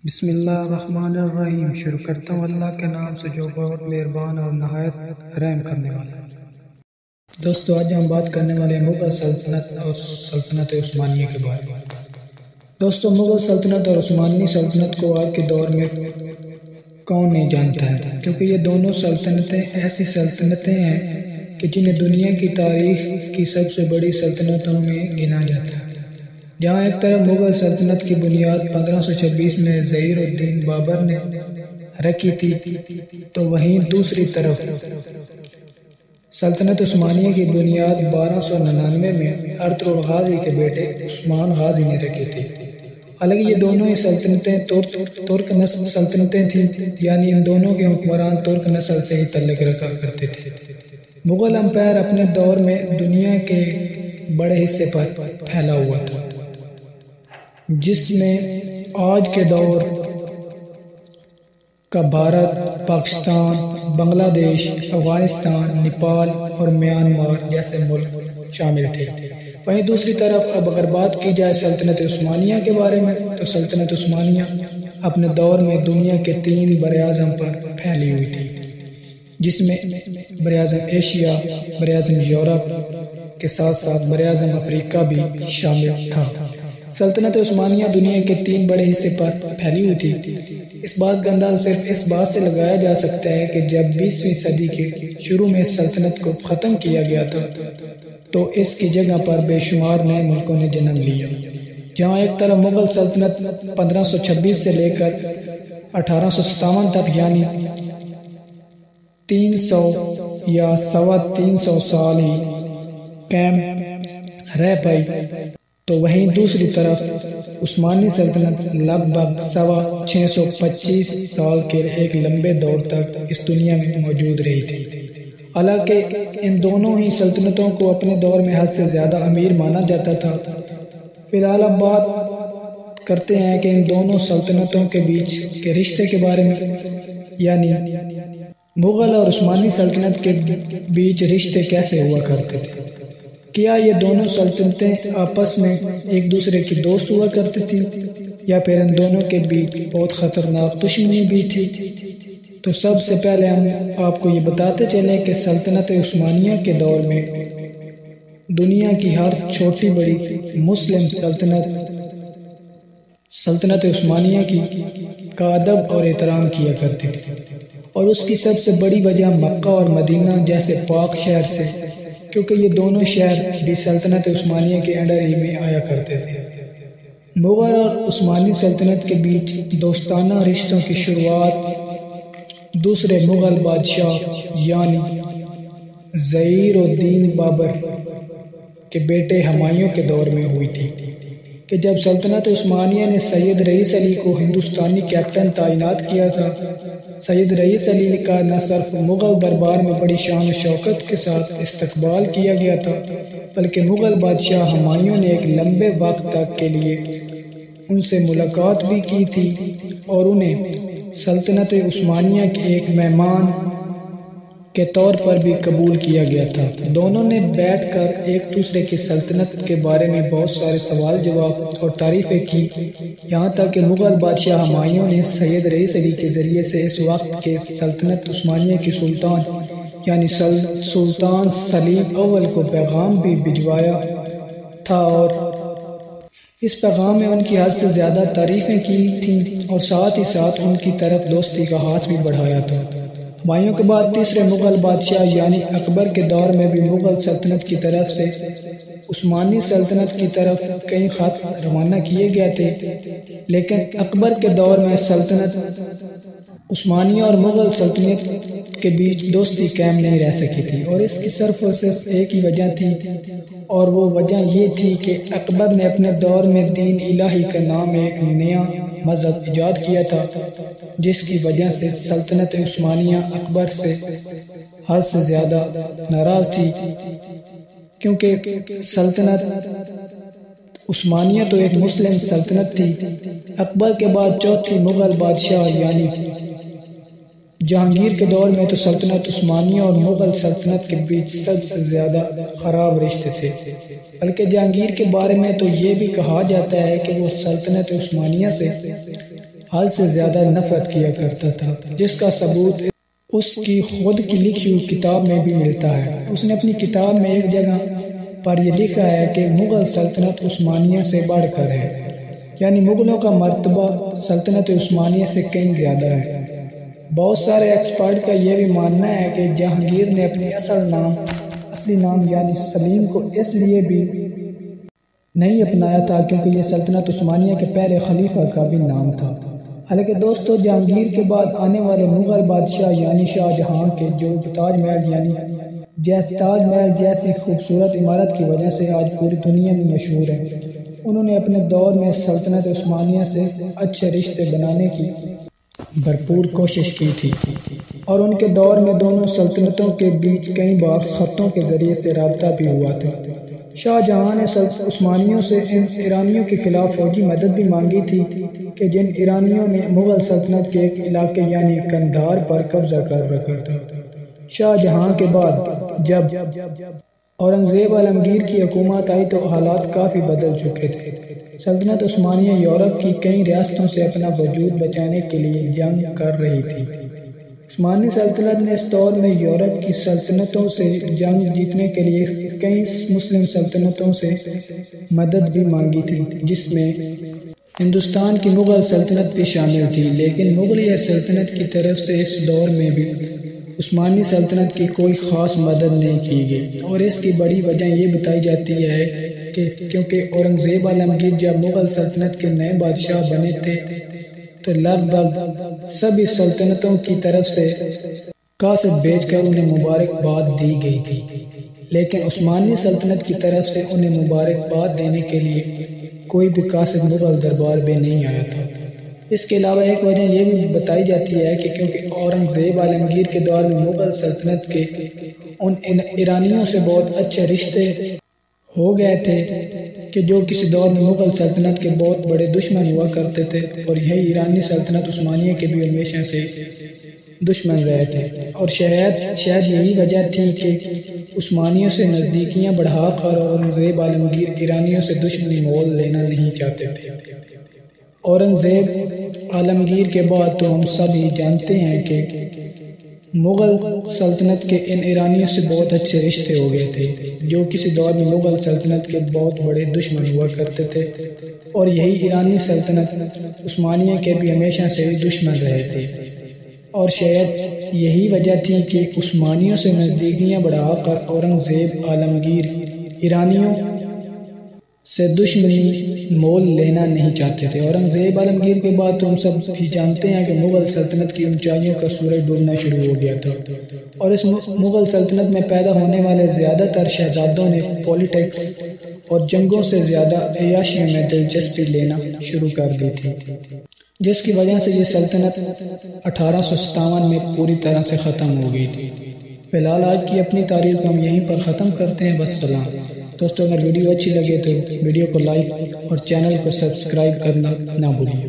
بسم اللہ الرحمن الرحیم۔ شروع کرتا ہوں اللہ کے نام سے جو بہت مہربان اور نہایت رحم کرنے والا ہے۔ دوستو، آج ہم بات کرنے والے ہیں مغل سلطنت اور سلطنت عثمانیہ کے بارے میں۔ دوستو، مغل سلطنت اور عثمانی سلطنت کو آج کے دور میں کون نہیں جانتا ہے، کیونکہ یہ دونوں سلطنتیں ایسی سلطنتیں ہیں کہ جنہیں دنیا کی تاریخ کی سب سے بڑی سلطنتوں میں گنا جاتا ہے۔ جہاں ایک طرف مغل سلطنت کی بنیاد 1526 میں ظہیر الدین بابر نے رکھی تھی، تو وہیں دوسری طرف سلطنت عثمانیہ کی بنیاد 1299 میں ارطغرل غازی کے بیٹے عثمان غازی نے رکھی تھی۔ حالانکہ یہ دونوں ہی سلطنتیں ترک نسل سلطنتیں تھیں، یعنی ان دونوں کے حکمران ترک نسل سے ہی تعلق رکھا کرتے تھے۔ مغل امپائر اپنے دور میں دنیا کے بڑے حصے پر پھیلا ہوا تھا، جس میں آج کے دور کا بھارت، پاکستان، بنگلہ دیش، افغانستان، نیپال اور میانمار جیسے ملک شامل تھے۔ وہیں دوسری طرف اب اگر بات کی جائے سلطنت عثمانیہ کے بارے میں، تو سلطنت عثمانیہ اپنے دور میں دنیا کے 3 براعظم پر پھیلی ہوئی تھی، جس میں براعظم ایشیا، براعظم یورپ کے ساتھ ساتھ براعظم افریقہ بھی شامل تھا۔ سلطنت عثمانیہ دنیا کے 3 بڑے حصے پر پھیلی ہوئی تھی۔ اس بات کا اندازہ صرف اس بات سے لگایا جا سکتا ہے کہ جب 20ویں صدی کے شروع میں سلطنت کو ختم کیا گیا تھا، تو اس کی جگہ پر بے شمار نئے ملکوں نے جنم لیا۔ جہاں ایک طرف مغل سلطنت 1526 سے لے کر 1857 تک، یعنی 300 یا 325 سال ہی قائم رہ پائی، تو وہیں دوسری طرف عثمانی سلطنت لگ بھگ 625 سال کے ایک لمبے دور تک اس دنیا میں موجود رہی تھی۔ حالانکہ ان دونوں ہی سلطنتوں کو اپنے دور میں حد سے زیادہ امیر مانا جاتا تھا۔ فی الحال اب بات کرتے ہیں کہ ان دونوں سلطنتوں کے بیچ کے رشتے کے بارے میں، یعنی مغل اور عثمانی سلطنت کے بیچ رشتے کیسے ہوا کرتے تھے۔ کیا یہ دونوں سلطنتیں آپس میں ایک دوسرے کی دوست ہوا کرتی تھی، یا پھر ان دونوں کے بیچ بہت خطرناک دشمنی بھی تھی؟ تو سب سے پہلے ہم آپ کو یہ بتاتے چلیں کہ سلطنت عثمانیہ کے دور میں دنیا کی ہر چھوٹی بڑی مسلم سلطنت عثمانیہ کا ادب اور احترام کیا کرتی تھی، اور اس کی سب سے بڑی وجہ مکہ اور مدینہ جیسے پاک شہر سے، کیونکہ یہ دونوں شہر بھی سلطنت عثمانیہ کے انڈر ہی میں آیا کرتے تھے۔ مغل اور عثمانی سلطنت کے بیچ دوستانہ رشتوں کی شروعات دوسرے مغل بادشاہ یعنی ظہیر الدین بابر کے بیٹے ہمایوں کے دور میں ہوئی تھی، کہ جب سلطنت عثمانیہ نے سید رئیس علی کو ہندوستانی کیپٹن تعینات کیا تھا۔ سید رئیس علی کا نہ صرف مغل دربار میں بڑی شان و شوکت کے ساتھ استقبال کیا گیا تھا، بلکہ مغل بادشاہ ہمایوں نے ایک لمبے وقت تک کے لیے ان سے ملاقات بھی کی تھی، اور انہیں سلطنت عثمانیہ کے ایک مہمان کے طور پر بھی قبول کیا گیا تھا۔ دونوں نے بیٹھ کر ایک دوسرے کی سلطنت کے بارے میں بہت سارے سوال جواب اور تعریفیں کی، یہاں تک کہ مغل بادشاہ ہمایوں نے سید رئیس علی کے ذریعے سے اس وقت کے سلطنت عثمانیہ کی سلطان یعنی سلطان سلیم اول کو پیغام بھی بھجوایا تھا، اور اس پیغام میں ان کی حد سے زیادہ تعریفیں کی تھیں، اور ساتھ ہی ساتھ ان کی طرف دوستی کا ہاتھ بھی بڑھایا تھا۔ ہمایوں کے بعد تیسرے مغل بادشاہ یعنی اکبر کے دور میں بھی مغل سلطنت کی طرف سے عثمانی سلطنت کی طرف کئی خط روانہ کیے گئے تھے، لیکن اکبر کے دور میں سلطنت عثمانیہ اور مغل سلطنت کے بیچ دوستی قائم نہیں رہ سکی تھی، اور اس کی صرف اور صرف ایک ہی وجہ تھی، اور وہ وجہ یہ تھی کہ اکبر نے اپنے دور میں دین الہی کا نام ایک نیا مذہب ایجاد کیا تھا، جس کی وجہ سے سلطنت عثمانیہ اکبر سے حد سے زیادہ ناراض تھی، کیونکہ سلطنت عثمانیہ تو ایک مسلم سلطنت تھی۔ اکبر کے بعد چوتھی مغل بادشاہ یعنی جہانگیر کے دور میں تو سلطنت عثمانیہ اور مغل سلطنت کے بیچ سب سے زیادہ خراب رشتے تھے، بلکہ جہانگیر کے بارے میں تو یہ بھی کہا جاتا ہے کہ وہ سلطنت عثمانیہ سے حد سے زیادہ نفرت کیا کرتا تھا، جس کا ثبوت اس کی خود کی لکھی ہوئی کتاب میں بھی ملتا ہے۔ اس نے اپنی کتاب میں ایک جگہ پر یہ لکھا ہے کہ مغل سلطنت عثمانیہ سے بڑھ کر ہے، یعنی مغلوں کا مرتبہ سلطنت عثمانیہ سے کہیں زیادہ ہے۔ بہت سارے ایکسپرٹ کا یہ بھی ماننا ہے کہ جہانگیر نے اپنی اصلی نام یعنی سلیم کو اس لیے بھی نہیں اپنایا تھا کیونکہ یہ سلطنت عثمانیہ کے پہلے خلیفہ کا بھی نام تھا۔ حالانکہ دوستو، جہانگیر کے بعد آنے والے مغل بادشاہ یعنی شاہ جہاں کے جو تاج محل جیسی خوبصورت عمارت کی وجہ سے آج پوری دنیا میں مشہور ہے، انہوں نے اپنے دور میں سلطنت عثمانیہ سے اچھے رشتے بنانے کی بھرپور کوشش کی تھی، اور ان کے دور میں دونوں سلطنتوں کے بیچ کئی بار خطوں کے ذریعے سے رابطہ بھی ہوا تھا۔ شاہ جہاں نے عثمانیوں سے ان ایرانیوں کے خلاف فوجی مدد بھی مانگی تھی کہ جن ایرانیوں نے مغل سلطنت کے ایک علاقے یعنی قندھار پر قبضہ کر رکھا تھا۔ شاہ جہاں کے بعد جب اورنگزیب عالمگیر کی حکومت آئی تو حالات کافی بدل چکے تھے۔ سلطنت عثمانیہ یورپ کی کئی ریاستوں سے اپنا وجود بچانے کے لیے جنگ کر رہی تھی۔ عثمانی سلطنت نے اس دور میں یورپ کی سلطنتوں سے جنگ جیتنے کے لیے کئی مسلم سلطنتوں سے مدد بھی مانگی تھی، جس میں ہندوستان کی مغل سلطنت بھی شامل تھی، لیکن مغلیہ سلطنت کی طرف سے اس دور میں بھی عثمانی سلطنت کی کوئی خاص مدد نہیں کی گئی، اور اس کی بڑی وجہ یہ بتائی جاتی ہے کہ کیونکہ اورنگزیب عالمگیر جب مغل سلطنت کے نئے بادشاہ بنے تھے تو لگ بھگ سبھی سلطنتوں کی طرف سے قاصد بھیج کر انہیں مبارکباد دی گئی تھی، لیکن عثمانی سلطنت کی طرف سے انہیں مبارکباد دینے کے لیے کوئی بھی قاصد مغل دربار میں نہیں آیا تھا۔ اس کے علاوہ ایک وجہ یہ بھی بتائی جاتی ہے کہ کیونکہ اورنگزیب عالمگیر کے دور میں مغل سلطنت کے ان ایرانیوں سے بہت اچھے رشتے ہو گئے تھے کہ جو کسی دور میں مغل سلطنت کے بہت بڑے دشمن ہوا کرتے تھے، اور یہی ایرانی سلطنت عثمانیہ کے بھی ہمیشہ سے دشمن رہے تھے، اور شاید یہی وجہ تھی کہ عثمانیوں سے نزدیکیاں بڑھا کر اورنگزیب عالمگیر ایرانیوں سے دشمنی مول لینا نہیں چاہتے تھے۔ اورنگزیب عالمگیر کے بعد تو ہم سب ہی جانتے ہیں کہ مغل سلطنت کے ان ایرانیوں سے بہت اچھے رشتے ہو گئے تھے، جو کسی دور میں مغل سلطنت کے بہت بڑے دشمن ہوا کرتے تھے، اور یہی ایرانی سلطنت عثمانیہ کے بھی ہمیشہ سے دشمن رہے تھے، اور شاید یہی وجہ تھی کہ عثمانیوں سے نزدیکیاں بڑھا کر اورنگزیب عالمگیر ایرانیوں سے دشمنی مول لینا نہیں چاہتے تھے۔ اورنگزیب عالمگیر کے بعد تو ہم سب بھی جانتے ہیں کہ مغل سلطنت کی اونچائیوں کا سورج ڈوبنا شروع ہو گیا تھا، اور اس مغل سلطنت میں پیدا ہونے والے زیادہ تر شہزادوں نے پولیٹکس اور جنگوں سے زیادہ عیاشیوں میں دلچسپی لینا شروع کر دی تھی، جس کی وجہ سے یہ سلطنت 1857 میں پوری طرح سے ختم ہو گئی تھی۔ فی الحال آج کی اپنی تاریخ کو ہم یہیں پر ختم کرتے ہیں۔ والسلام دوستوں، اگر ویڈیو اچھی لگے تو ویڈیو کو لائک اور چینل کو سبسکرائب کرنا نہ بھولیں۔